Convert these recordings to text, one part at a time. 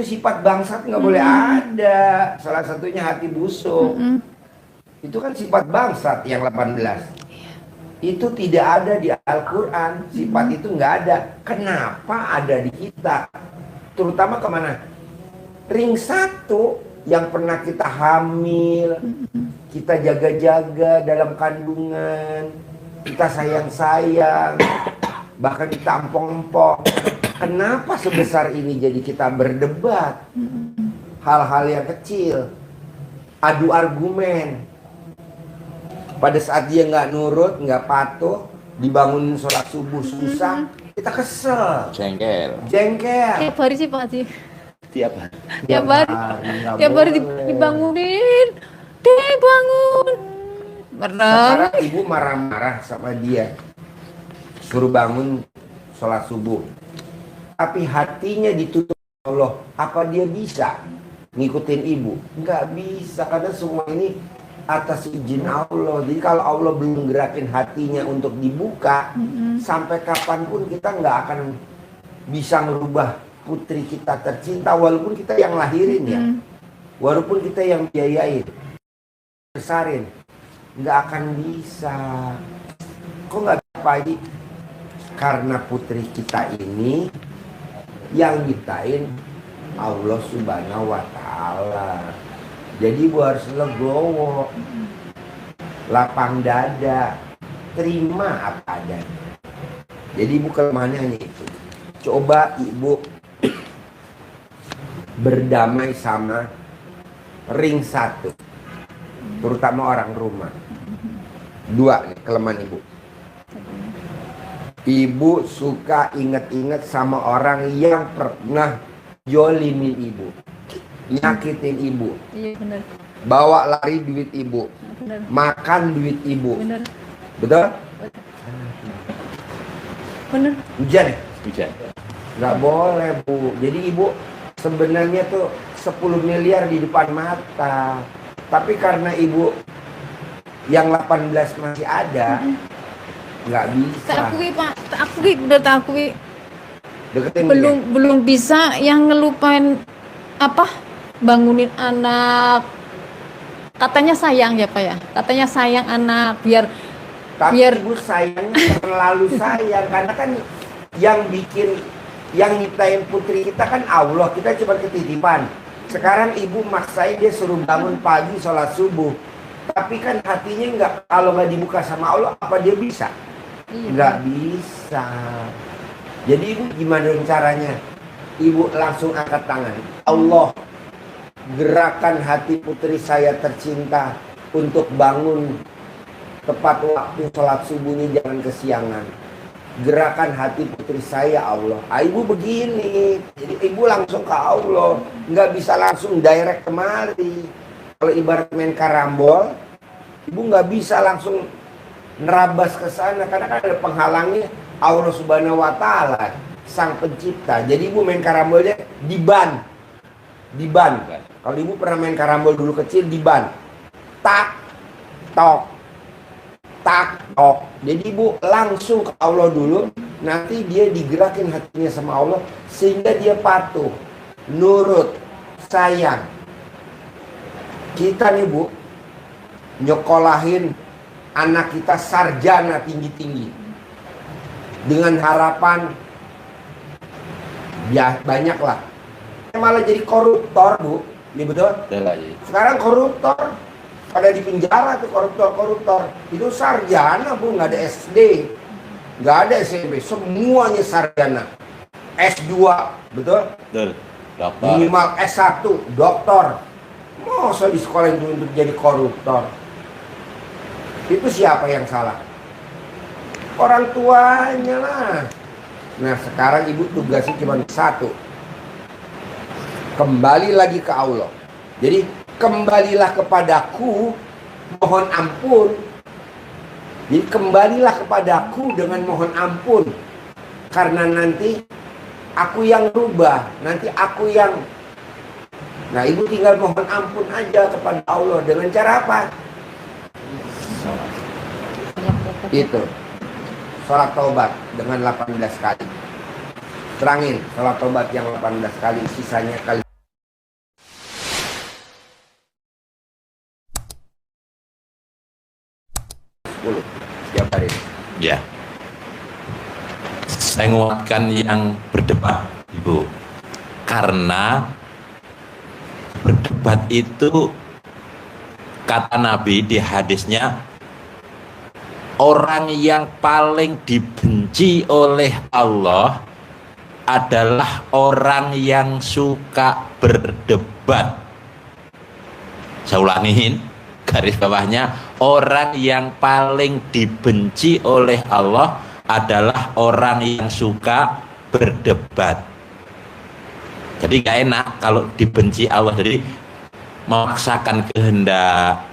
sifat bangsat nggak boleh ada. Salah satunya hati busuk. Itu kan sifat bangsat yang 18. Itu tidak ada di Al-Quran. Sifat itu nggak ada. Kenapa ada di kita? Terutama kemana? Ring 1 yang pernah kita hamil, kita jaga-jaga dalam kandungan, kita sayang-sayang, bahkan kita empong-empong. Kenapa sebesar ini jadi kita berdebat? Hal-hal yang kecil, adu argumen. Pada saat dia nggak nurut, nggak patuh, dibangunin sholat subuh susah, kita kesel, Jengkel. jengkel. Tiap hari sih Pak Haji. Tiap hari. Tiap hari dibangunin. Dek bangun. Sekarang ibu marah-marah sama dia, suruh bangun sholat subuh, tapi hatinya ditutup Allah. Apa dia bisa ngikutin ibu? Nggak bisa, karena semua ini atas izin Allah. Jadi kalau Allah belum gerakin hatinya untuk dibuka, sampai kapanpun kita nggak akan bisa ngerubah putri kita tercinta, walaupun kita yang lahirin ya, walaupun kita yang biayain, besarin, nggak akan bisa. Kok nggak apa ini? Karena putri kita ini yang nyiptain Allah Subhanahu wa Ta'ala. Jadi ibu harus legowo, lapang dada, terima apa adanya. Jadi ibu kelemahannya hanya itu. Coba ibu berdamai sama ring 1, terutama orang rumah. 2 nih kelemahan ibu. Ibu suka inget-inget sama orang yang pernah jolimin ibu, nyakitin ibu. Iya benar. Bawa lari duit ibu, Benar. makan duit ibu. Benar. Betul? Benar. Hujan ya? Hujan. Nggak boleh bu. Jadi ibu sebenarnya tuh 10 miliar di depan mata, tapi karena ibu yang 18 masih ada, nggak bisa. Tak akui Pak, tak akui, udah tak akui. Deketin Belum bisa yang ngelupain apa? Bangunin anak. Katanya sayang ya Pak ya. Katanya sayang anak biar Tapi biar ibu sayangnya terlalu sayang, karena kan yang bikin, yang nyiptain putri kita kan Allah, kita cuma ketitipan. Sekarang ibu maksain dia suruh bangun pagi sholat subuh, tapi kan hatinya nggak, kalau nggak dibuka sama Allah, apa dia bisa? Iya. Nggak bisa. Jadi ibu gimana caranya? Ibu langsung angkat tangan. Allah, gerakan hati putri saya tercinta untuk bangun tepat waktu sholat subuhnya, jangan kesiangan. Gerakan hati putri saya Allah. Ibu begini, jadi ibu langsung ke Allah, nggak bisa langsung direct kemari. Kalau ibarat main karambol, ibu nggak bisa langsung nerabas ke sana, karena kan ada penghalangnya Allah Subhanahu wa Ta'ala, sang pencipta. Jadi ibu main karambolnya di ban. Kalau ibu pernah main karambol dulu kecil, di ban. Tak, tok, tak, tok. Jadi ibu langsung ke Allah dulu, nanti dia digerakin hatinya sama Allah sehingga dia patuh, nurut, sayang. Kita nih bu, nyokolahin anak kita sarjana tinggi-tinggi dengan harapan ya banyak lah, malah jadi koruptor bu. Ini betul? Sekarang koruptor pada di penjara tuh, koruptor itu sarjana bu, nggak ada SD, nggak ada SMP, semuanya sarjana, S2, betul? Betul. Dokter. Minimal S1, doktor. Masa di sekolah itu untuk jadi koruptor? Itu siapa yang salah? Orang tuanya lah. Nah sekarang ibu tugasnya cuma satu, kembali lagi ke Allah. Jadi kembalilah kepadaku, mohon ampun. Jadi kembalilah kepadaku dengan mohon ampun, karena nanti aku yang rubah, nanti aku yang. Nah ibu tinggal mohon ampun aja kepada Allah. Dengan cara apa? Itu sholat taubat dengan 18 kali. Terangin sholat taubat yang 18 kali, sisanya kali 10 setiap hari. Ya. Saya menguatkan yang berdebat, Ibu. Karena berdebat itu kata Nabi di hadisnya, orang yang paling dibenci oleh Allah adalah orang yang suka berdebat. Saya ulangiin, garis bawahnya, orang yang paling dibenci oleh Allah adalah orang yang suka berdebat. Jadi gak enak kalau dibenci Allah, jadi memaksakan kehendak,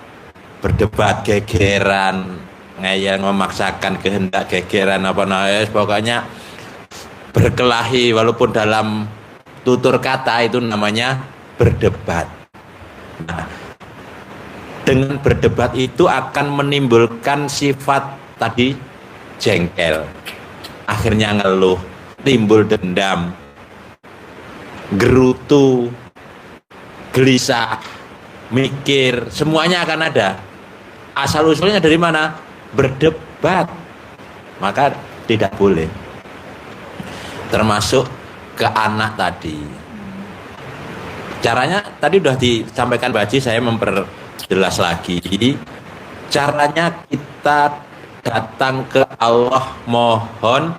berdebat, gegeran, ngeyel, memaksakan kehendak, gegeran, pokoknya berkelahi walaupun dalam tutur kata, itu namanya berdebat. Nah, dengan berdebat itu akan menimbulkan sifat tadi jengkel, akhirnya ngeluh, timbul dendam, gerutu, gelisah, mikir, semuanya akan ada. Asal usulnya dari mana? Berdebat. Maka tidak boleh. Termasuk ke anak tadi. Caranya tadi sudah disampaikan Pak Haji, saya memperjelas lagi. Caranya kita datang ke Allah mohon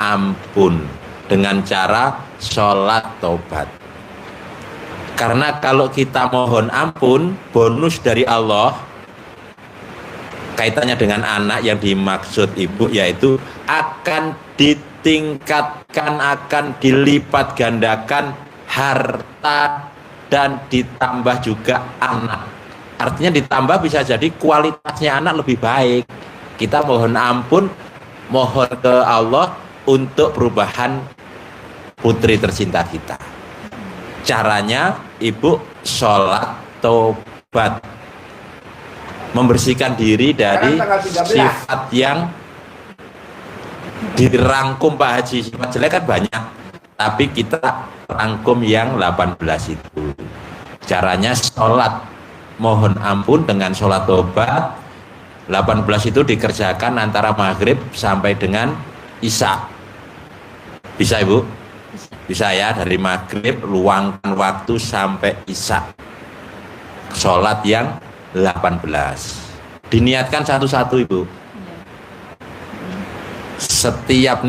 ampun dengan cara sholat taubat. Karena kalau kita mohon ampun, bonus dari Allah kaitannya dengan anak yang dimaksud ibu, yaitu akan ditingkatkan, akan dilipat gandakan harta dan ditambah juga anak. Artinya ditambah bisa jadi kualitasnya anak lebih baik. Kita mohon ampun, mohon ke Allah untuk perubahan putri tercinta kita. Caranya ibu sholat tobat, membersihkan diri dari sifat yang dirangkum Pak Haji. Sifat jelek kan banyak, tapi kita rangkum yang 18 itu. Caranya sholat mohon ampun dengan sholat tobat. 18 itu dikerjakan antara maghrib sampai dengan isya. Bisa Ibu? Bisa ya, dari maghrib luangkan waktu sampai isya. Sholat yang 18. Diniatkan satu-satu Ibu. Setiap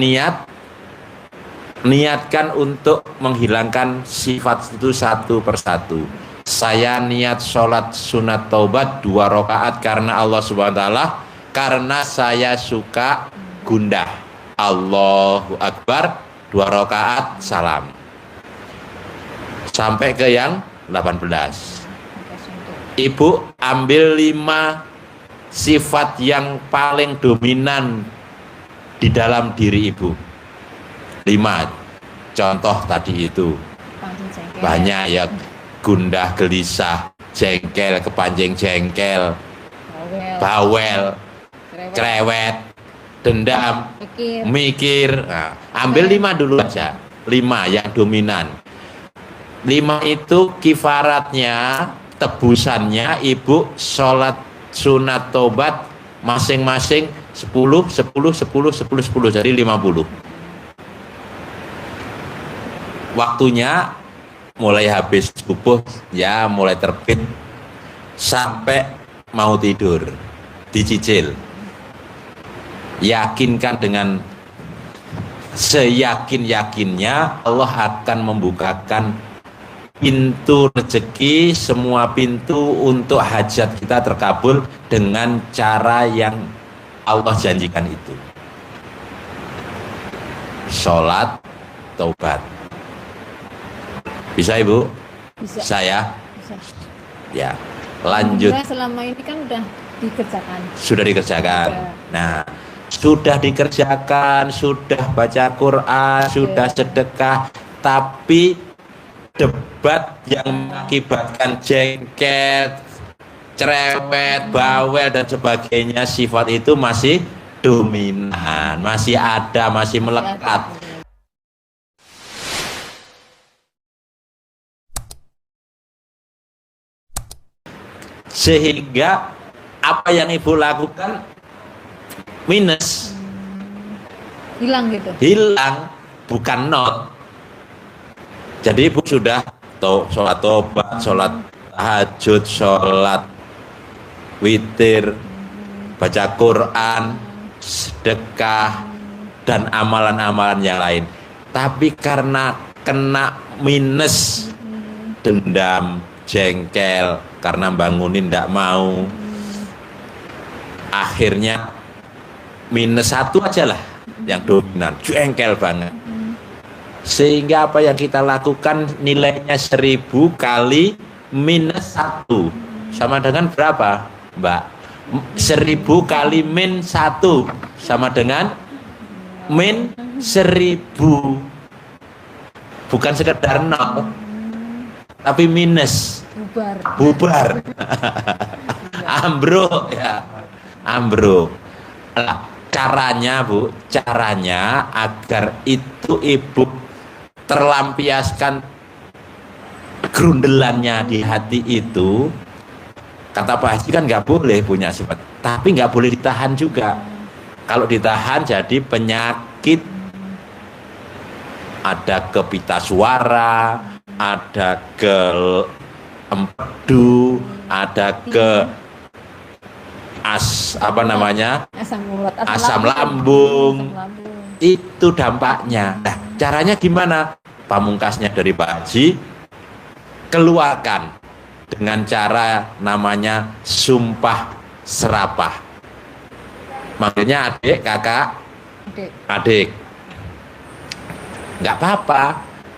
niatkan untuk menghilangkan sifat itu satu persatu. Saya niat sholat sunat taubat 2 rakaat karena Allah Subhanahu wa ta'ala, karena saya suka gundah. Allahu Akbar, 2 rakaat salam. Sampai ke yang 18. Ibu ambil 5 sifat yang paling dominan di dalam diri ibu. 5 contoh tadi itu. Banyak ya. Gundah, gelisah, jengkel, kepancing jengkel, bawel, cerewet, dendam, mikir. Nah, ambil 5 dulu aja. 5 yang dominan. 5 itu kifaratnya, tebusannya ibu sholat sunat tobat masing-masing 10, 10, 10, 10, 10, jadi 50. Waktunya mulai habis subuh ya, mulai terbit sampai mau tidur, dicicil. Yakinkan dengan seyakin-yakinnya Allah akan membukakan pintu rezeki, semua pintu untuk hajat kita terkabul dengan cara yang Allah janjikan itu. Sholat taubat. Bisa Ibu? Bisa. Saya? Bisa. Ya, lanjut. Selama ini kan udah dikerjakan. Sudah dikerjakan. Nah, sudah dikerjakan, sudah baca Quran, sudah sedekah, tapi debat yang mengakibatkan jengkel, cerewet, bawel dan sebagainya, sifat itu masih dominan, masih ada, masih melekat. Sehingga apa yang ibu lakukan minus, Hilang gitu. hilang, bukan not. Jadi ibu sudah sholat tobat, sholat tahajud, sholat witir, baca Quran, sedekah, dan amalan-amalan yang lain. Tapi karena kena minus, dendam, jengkel, karena bangunin tidak mau, akhirnya minus 1 aja lah yang dominan, jengkel banget. Sehingga apa yang kita lakukan nilainya 1000 kali minus 1 sama dengan berapa, Mbak? 1000 kali min 1 sama dengan min 1000. Bukan sekedar 0 tapi minus, bubar. Ambruk ya, ambruk. Nah, caranya Bu, caranya agar itu ibu terlampiaskan grundelannya di hati itu. Kata Pak Haji kan nggak boleh punya sifat, tapi nggak boleh ditahan juga. Kalau ditahan jadi penyakit, ada ke pita suara, ada ke empedu, ada ke asam lambung. Itu dampaknya. Nah, caranya gimana? Pamungkasnya dari Pak Haji, keluarkan dengan cara namanya sumpah serapah. Maksudnya adik, kakak, adik. Nggak apa-apa,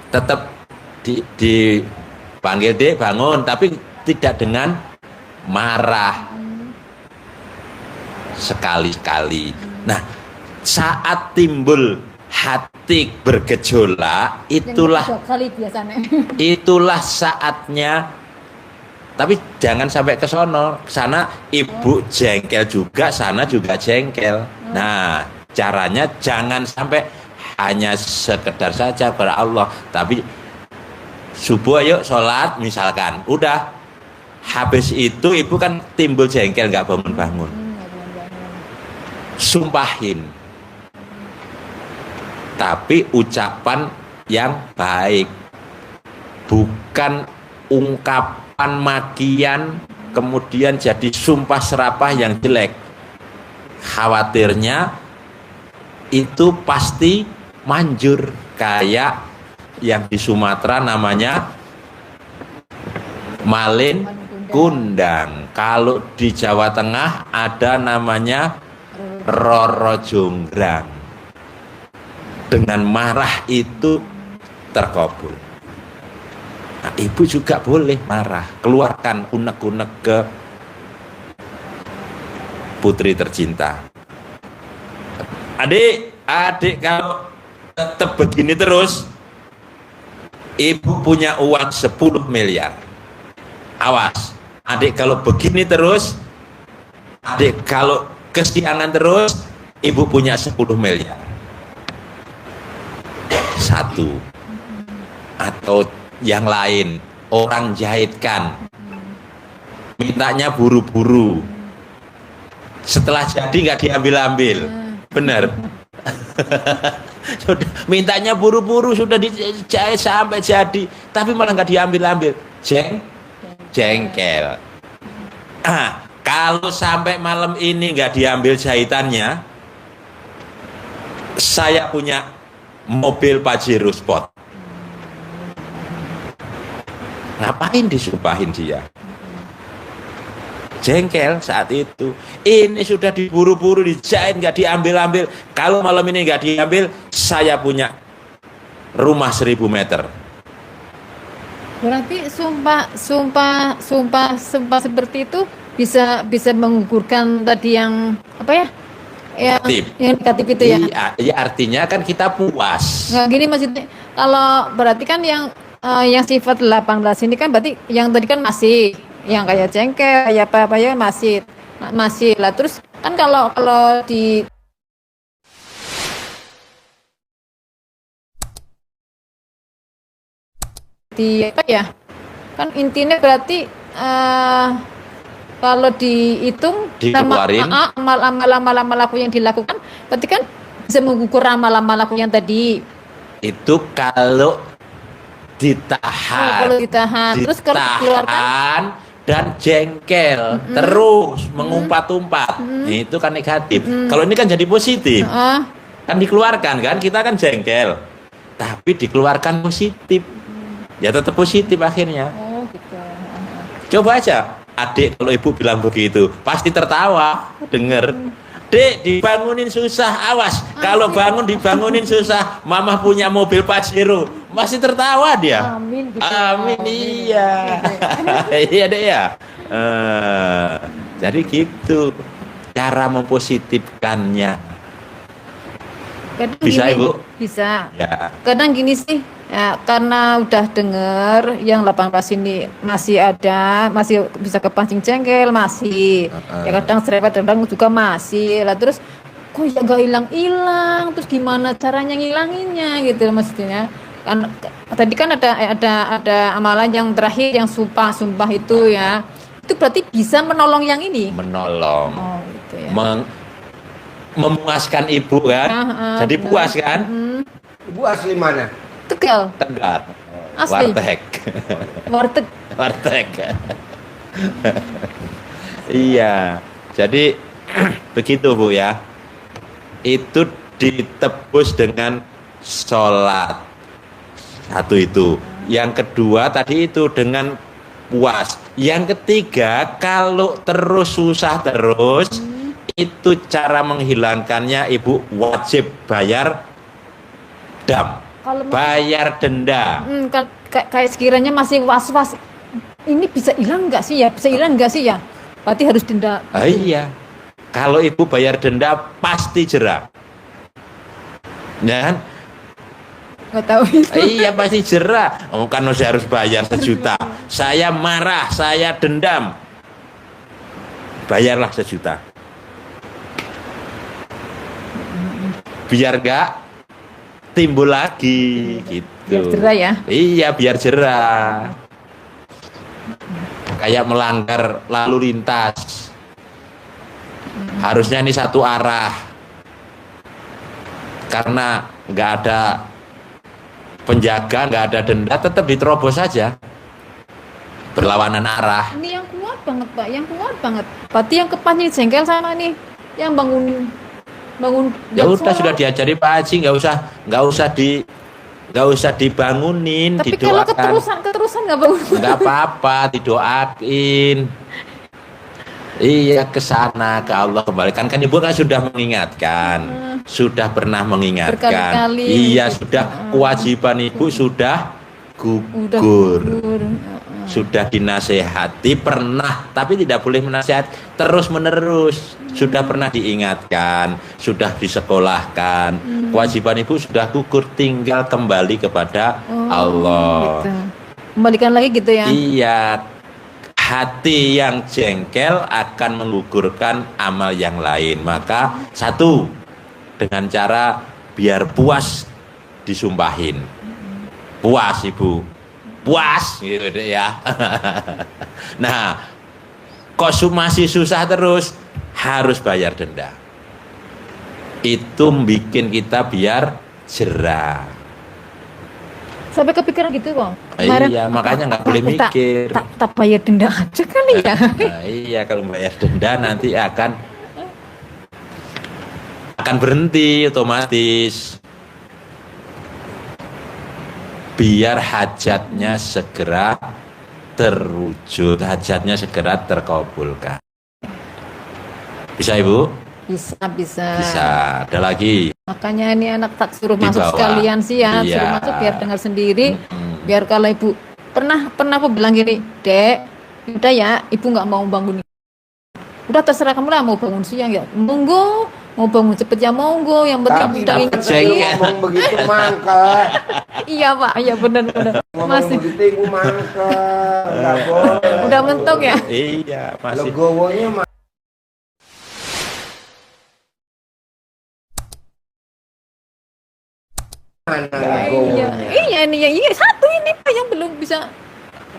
tetap dipanggil dek bangun, tapi tidak dengan marah. Sekali-kali. Nah, saat timbul hati bergejolak, itulah saatnya. Tapi jangan sampai ke sono, sana ibu jengkel juga, sana juga jengkel. Nah, caranya jangan sampai hanya sekedar saja kepada Allah, tapi subuh ayo sholat misalkan, udah habis itu ibu kan timbul jengkel nggak bangun-bangun, sumpahin, tapi ucapan yang baik, bukan ungkapan makian kemudian jadi sumpah serapah yang jelek. Khawatirnya itu pasti manjur, kayak yang di Sumatera namanya malin kundang. Kalau di Jawa Tengah ada namanya roro jonggrang. Dengan marah itu terkabul. Nah, ibu juga boleh marah, keluarkan unek-unek ke putri tercinta. Adik kalau tetap begini terus, ibu punya uang 10 miliar. Awas, adik kalau begini terus, adik kalau kesiangan terus, ibu punya 10 miliar. Satu. Atau yang lain, orang jahitkan, mintanya buru-buru, setelah jadi nggak diambil-ambil. Benar. Mintanya buru-buru, sudah dijahit sampai jadi, tapi malah nggak diambil-ambil. Jengkel. Kalau sampai malam ini nggak diambil jahitannya, saya punya mobil Pajero Sport. Ngapain disumpahin dia? Jengkel saat itu. Ini sudah diburu-buru, dijahit, nggak diambil-ambil. Kalau malam ini nggak diambil, saya punya rumah 1000 meter. Berarti sumpah seperti itu bisa menggugurkan tadi yang apa ya? Yang negatif itu ya. Iya, artinya kan kita puas. Nah, gini maksudnya, kalau berarti kan yang sifat 18 ini kan berarti yang tadi kan masih, yang kayak jengkel, kayak apa ya masih lah. Terus kan kalau di apa ya, kan intinya berarti kalau dihitung Dikeluarin. amal-amal aku yang dilakukan, berarti kan bisa mengukur amal-amal aku yang tadi. Itu kalau ditahan. Kalau ditahan. Terus kalau dikeluarkan? Ditahan dan jengkel, terus mengumpat-umpat. Nah, itu kan negatif. Kalau ini kan jadi positif. Kan dikeluarkan kan, kita kan jengkel. Tapi dikeluarkan positif. Ya tetap positif akhirnya. Oh gitu. Coba aja, adik kalau ibu bilang begitu, pasti tertawa, denger. Dek, dibangunin susah, awas. Kalau bangun dibangunin susah, mama punya mobil Pajero, masih tertawa dia. Amin. Gitu. Amin, iya. Iya deh ya. Jadi gitu cara mempositifkannya. Kadang Bisa, gini, Ibu? Bisa. Ya. Kadang gini sih, ya, karena udah denger yang 18 ini masih ada, masih bisa kepancing jengkel, masih. Ya kadang serempet, kadang juga masih. Lah terus kok ya gak hilang-hilang, terus gimana caranya ngilanginnya gitu maksudnya. Kan tadi kan ada amalan yang terakhir yang sumpah itu ya. Itu berarti bisa menolong yang ini. Menolong. Oh, gitu ya. Memuaskan ibu kan, jadi benar. puas kan. Ibu asli mana? Tegal, Tegar, Asli. warteg. warteg. Warteg. Iya, jadi begitu Bu ya. Itu ditebus dengan sholat. Satu itu. Yang kedua tadi itu dengan puas. Yang ketiga, kalau terus susah terus, itu cara menghilangkannya Ibu wajib bayar dam. Kalau Bayar denda. kayak sekiranya masih was-was, ini bisa hilang nggak sih ya? Bisa hilang nggak sih ya? Berarti harus denda. Iya. Kalau Ibu bayar denda pasti jerah. Ya kan? Nggak tahu itu. Iya pasti jerah. Oh, kan saya harus bayar 1 juta. Saya marah, saya dendam. Bayarlah 1 juta. Biar gak timbul lagi gitu. Biar jerah ya. Iya, biar jerah. Kayak melanggar lalu lintas. Harusnya ini satu arah. Karena nggak ada penjaga, nggak ada denda, tetap diterobos saja. Berlawanan arah. Ini yang kuat banget Pak, yang kuat banget. Berarti yang kepancing jengkel sama nih, yang bangun. Ya udah sudah diajari Pak Haji, nggak usah dibangunin, Tapi kalau didoakan. keterusan nggak bangun. Nggak apa-apa, didoain. Iya, ke sana, ke Allah kembalikan. Kan Ibu kan sudah mengingatkan, sudah pernah mengingatkan. Berkali-kali. Iya, sudah kewajiban Ibu sudah gugur. Sudah dinasehati, pernah, tapi tidak boleh menasehati terus-menerus. Sudah pernah diingatkan, sudah disekolahkan. Kewajiban Ibu sudah gugur, tinggal kembali kepada Allah. Gitu. Kembalikan lagi gitu ya. Iya, hati yang jengkel akan menggugurkan amal yang lain. Maka satu, dengan cara biar puas disumpahin. Puas Ibu, puas gitu ya. Nah, kok masih susah terus, harus bayar denda. Itu bikin kita biar jerah. Sampai kepikiran gitu Bang. Iya, makanya nggak boleh mikir. Tak bayar denda aja kali ya. Nah, iya, kalau bayar denda nanti akan berhenti otomatis. Biar hajatnya segera terwujud, hajatnya segera terkabulkan. Bisa Ibu? Bisa. Bisa. Ada lagi? Makanya ini anak tak suruh Di masuk bawah. sekalian sih ya, Iya. suruh masuk biar dengar sendiri. Biar kalau Ibu pernah aku bilang gini, Dek, udah ya, Ibu nggak mau bangun. Udah terserah kamu lah, mau bangun siang ya, monggo, mau bangun cepet ya monggo, yang penting udah Tapi ingetin. ngomong begitu mangkel. Iya Pak, iya benar. Ngomong Masih begitu ibu mangkel. Nggak boleh. udah mentok ya. Iya, masih. Legowonya mana legowonya? Iya satu ini Pak yang belum bisa.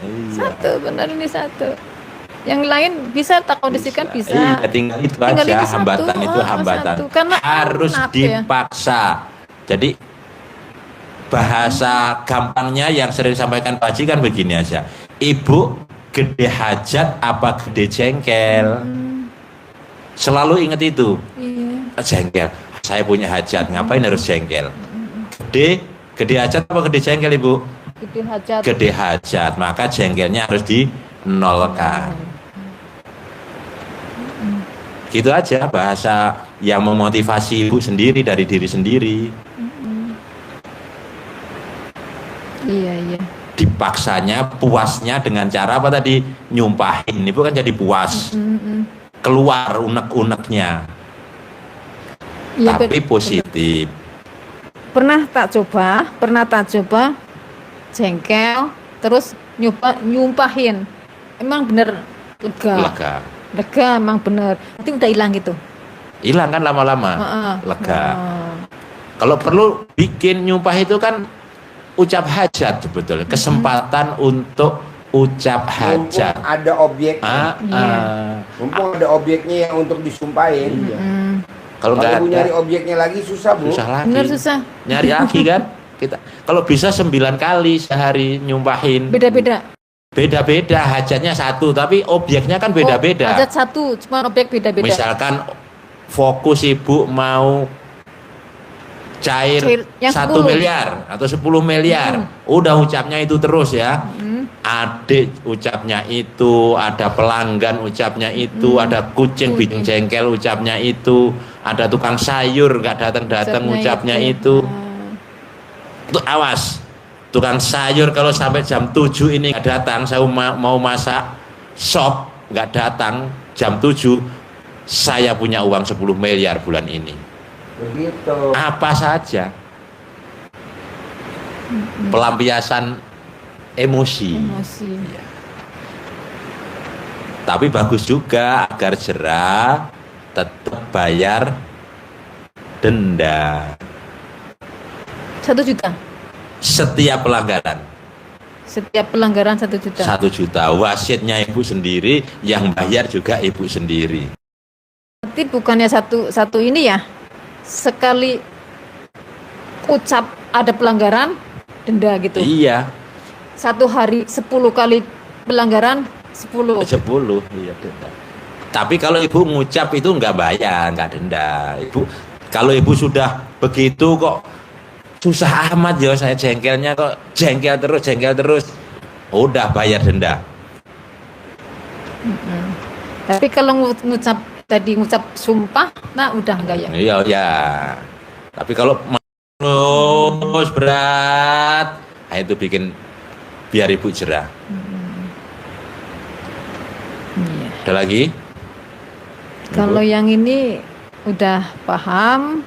Iya. Satu, benar ini satu. Yang lain bisa tak kondisikan bisa. Iya, tinggal itu Tinggal aja, itu satu, hambatan itu hambatan. satu. Karena Harus kenapa ya? dipaksa. Jadi bahasa gampangnya yang sering sampaikan Pak Haji kan begini aja. Ibu gede hajat apa gede jengkel? Selalu ingat itu. Iya. Jengkel. Saya punya hajat, ngapain harus jengkel? Gede hajat apa gede jengkel, Ibu? Gede hajat. Gede hajat, maka jengkelnya harus dinolkan. Gitu aja bahasa yang memotivasi ibu sendiri dari diri sendiri. Iya. Dipaksanya puasnya dengan cara apa tadi? Nyumpahin, ibu kan jadi puas. Keluar unek-uneknya. Iya, Tapi positif. pernah tak coba jengkel terus nyumpahin. Emang bener lega. Lega emang bener. Nanti udah hilang gitu. Hilang kan lama-lama. Lega. Kalau perlu bikin nyumpah itu kan ucap hajat sebetulnya, kesempatan untuk ucap hajat. Mumpung ada objeknya. Mumpung ada objeknya yang untuk disumpahin. Kalau nggak Ibu ada, nyari objeknya lagi susah, Bu. susah lagi. Bener susah. Nyari lagi kan. Kita kalau bisa 9 kali sehari nyumpahin. Beda-beda, hajatnya satu, tapi objeknya kan beda-beda. Hajat satu, cuma objek beda-beda. Misalkan fokus ibu mau cair yang 1 10. miliar atau 10 miliar, udah ucapnya itu terus ya. Adik ucapnya itu, ada pelanggan ucapnya itu, ada kucing bikin jengkel ucapnya itu, ada tukang sayur nggak datang-datang ucapnya itu. Tuh awas, tukang sayur kalau sampai jam 7 ini nggak datang, saya mau masak sop nggak datang jam 7, saya punya uang 10 miliar bulan ini. Begitu. Apa saja pelampiasan emosi. Ya. Tapi bagus juga agar jerah tetap bayar denda 1 juta. setiap pelanggaran. Setiap pelanggaran 1 juta. 1 juta. Wasitnya ibu sendiri, yang bayar juga ibu sendiri. Berarti bukannya satu ini ya, sekali ucap ada pelanggaran denda gitu. Iya. 1 hari 10 kali pelanggaran 10. 10, iya denda. Tapi kalau ibu ngucap itu nggak bayar, nggak denda. Ibu, kalau ibu sudah begitu kok susah amat ya saya jengkelnya, kok jengkel terus, udah bayar denda. Tapi kalau ngucap sumpah, nah udah enggak ya? Iya ya. Tapi kalau terus berat, nah itu bikin biar ibu jerah. Iya. Ada lagi? Kalau yang ini udah paham.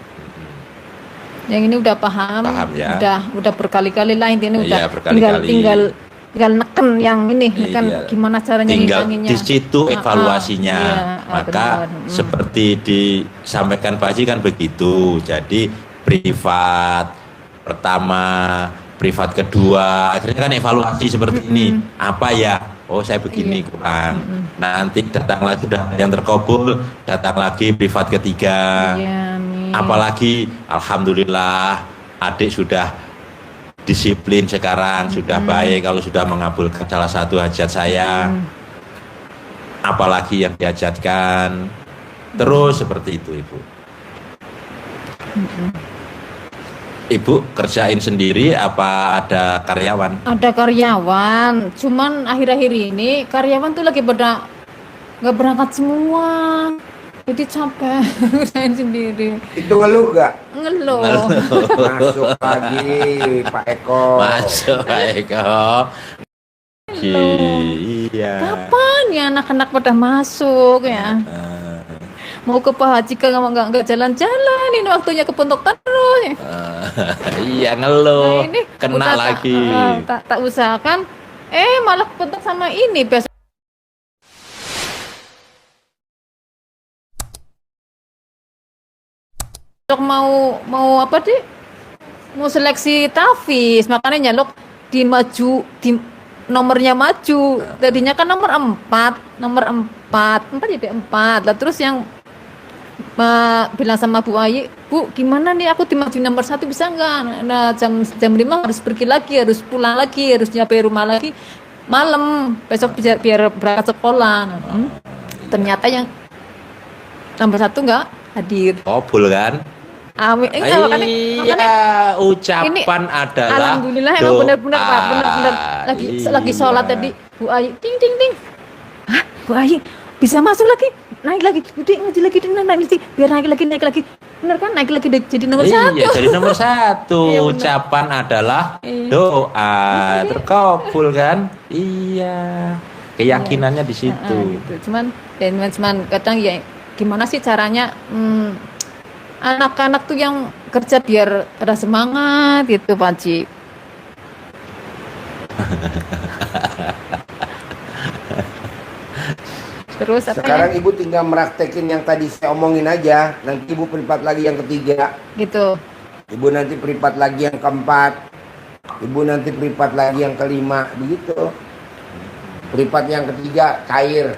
Yang ini udah paham Ya. udah berkali-kali lah intinya Iya, udah berkali-kali. tinggal neken yang ini, neken Iya. gimana caranya Tinggal ngilanginnya. di situ evaluasinya. Maka benar. seperti disampaikan Pak Haji kan begitu. Jadi privat pertama, privat kedua, akhirnya kan evaluasi seperti ini. Apa ya? Oh, saya begini kurang. Nanti datang lagi, sudah yang terkabul, datang lagi privat ketiga. Iya, amin. Apalagi alhamdulillah adik sudah disiplin sekarang, sudah baik kalau sudah mengabulkan salah satu hajat saya. Apalagi yang dihajatkan. Terus seperti itu, Ibu. Ibu kerjain sendiri apa ada karyawan? Ada karyawan, cuman akhir-akhir ini karyawan tuh lagi pada nggak berangkat semua, jadi capek kerjain sendiri. Itu ngeluh gak? Ngeluh. Masuk lagi Pak Eko. Masuk Pak Eko. Iya. Kapan ya anak-anak pada masuk ya? Mau ke Pak Haji nggak jalan-jalan, ini waktunya ke Pondok terus. Ya. Iya ngeluh. Nah, ini Kena udah lagi. tak usahakan, malah ke Pondok sama ini besok mau apa deh? Mau seleksi tafis, makanya nyalok nomornya maju. Tadinya kan nomor 4 jadi 4. Lah terus yang bilang sama Bu Ayi, Bu gimana nih aku dimaju nomor 1 bisa nggak? Nah jam 5 harus pergi lagi, harus pulang lagi, harus nyampe rumah lagi malam besok biar berangkat sekolah. Ternyata yang nomor 1 nggak hadir. Kabul kan? Amin. Iya, ucapan adalah alhamdulillah emang benar-benar Pak, benar-benar lagi sholat tadi Bu Ayi, ting ting ting. Hah, Bu Ayi bisa masuk lagi, naik lagi, udah ngaji lagi, naik lagi, biar naik lagi. Bener kan, naik lagi jadi nomor 1. Iya, jadi nomor 1. Iya, benar. Ucapan adalah Iya. doa, terkabul kan? Iya. Keyakinannya di situ. Gitu. Cuman kadang ya gimana sih caranya anak-anak tuh yang kerja biar ada semangat gitu Pak Haji. Terus apa Sekarang ya? ibu tinggal meraktekin yang tadi saya omongin aja. Nanti ibu privat lagi yang ketiga. Gitu. Ibu nanti privat lagi yang keempat. Ibu nanti privat lagi yang kelima. Begitu. Privat yang ketiga cair.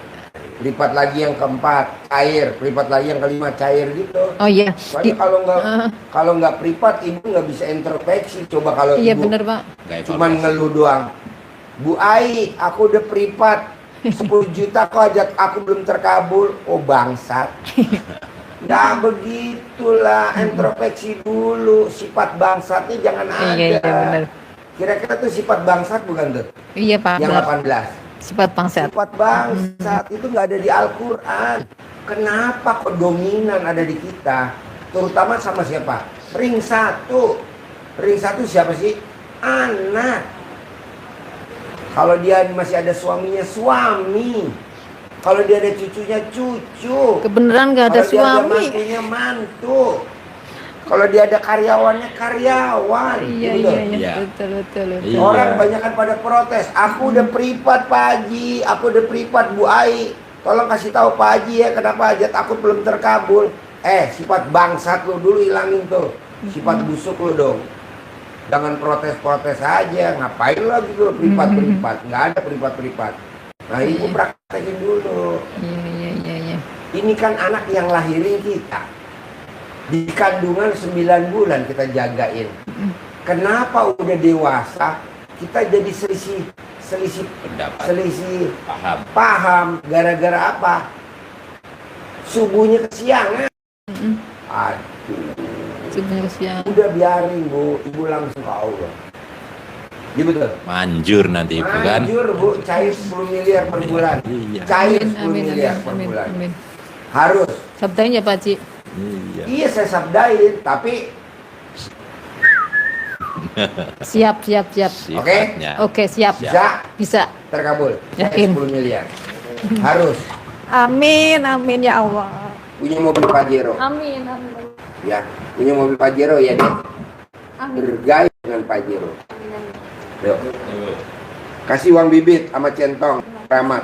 Privat lagi yang keempat cair. Privat lagi yang kelima cair gitu. Oh iya. Soalnya kalau nggak privat ibu nggak bisa introspeksi. Coba kalau Iya ibu bener Pak. cuman ngeluh doang. Bu Ai, aku udah privat 10 juta kok ajak aku belum terkabul. Oh bangsat. Nggak begitulah, introspeksi dulu. Sifat bangsatnya jangan ada. Iya bener. Kira-kira tuh sifat bangsat bukan tuh? Iya Pak. Yang Bener. 18. Sifat bangsat. Sifat bangsat itu nggak ada di Al-Quran. Kenapa kok dominan ada di kita? Terutama sama siapa? Ring 1. Ring 1 siapa sih? Anak. Kalau dia masih ada suaminya, suami. Kalau dia ada cucunya, cucu. Kebenaran nggak ada Kalau dia ada suami. mantunya, mantu. Kalau dia ada karyawannya, karyawan. Iya Gitu. iya betul. Iya. Orang banyak kan pada protes. Aku udah privat Pak Haji, aku udah privat Bu Ai. Tolong kasih tahu Pak Haji ya kenapa hajat aku belum terkabul. Sifat bangsat lu dulu hilangin tuh. Sifat busuk lu dong. Jangan protes-protes aja. Ngapain lagi lu privat-privat? Nggak ada privat-privat. Nah ibu praktekin dulu. Iya. Ini kan anak yang lahirin kita. Di kandungan 9 bulan kita jagain. Kenapa udah dewasa kita jadi selisih Pendapat. selisih Paham. gara-gara apa? Subuhnya kesiangan. Aduh, Sebenarnya siang. udah biarin Bu, ibu langsung ke Allah. Iya betul. Manjur nanti ibu kan. Manjur Bu, cair 10 miliar per bulan. Iya. Cair 10 miliar per bulan. Harus. Sabdain ya Pak Haji. Iya. Iya saya sabdain, tapi Siap. Sifatnya. Oke, siap. Bisa. terkabul. Cair Yakin. 10 miliar. Harus. Amin ya Allah. Punya mobil Pajero. Amin. Ya, punya mobil Pajero ya deh. Amin. Bergaya dengan Pajero. Yuk. Kasih uang bibit sama centong, keramat.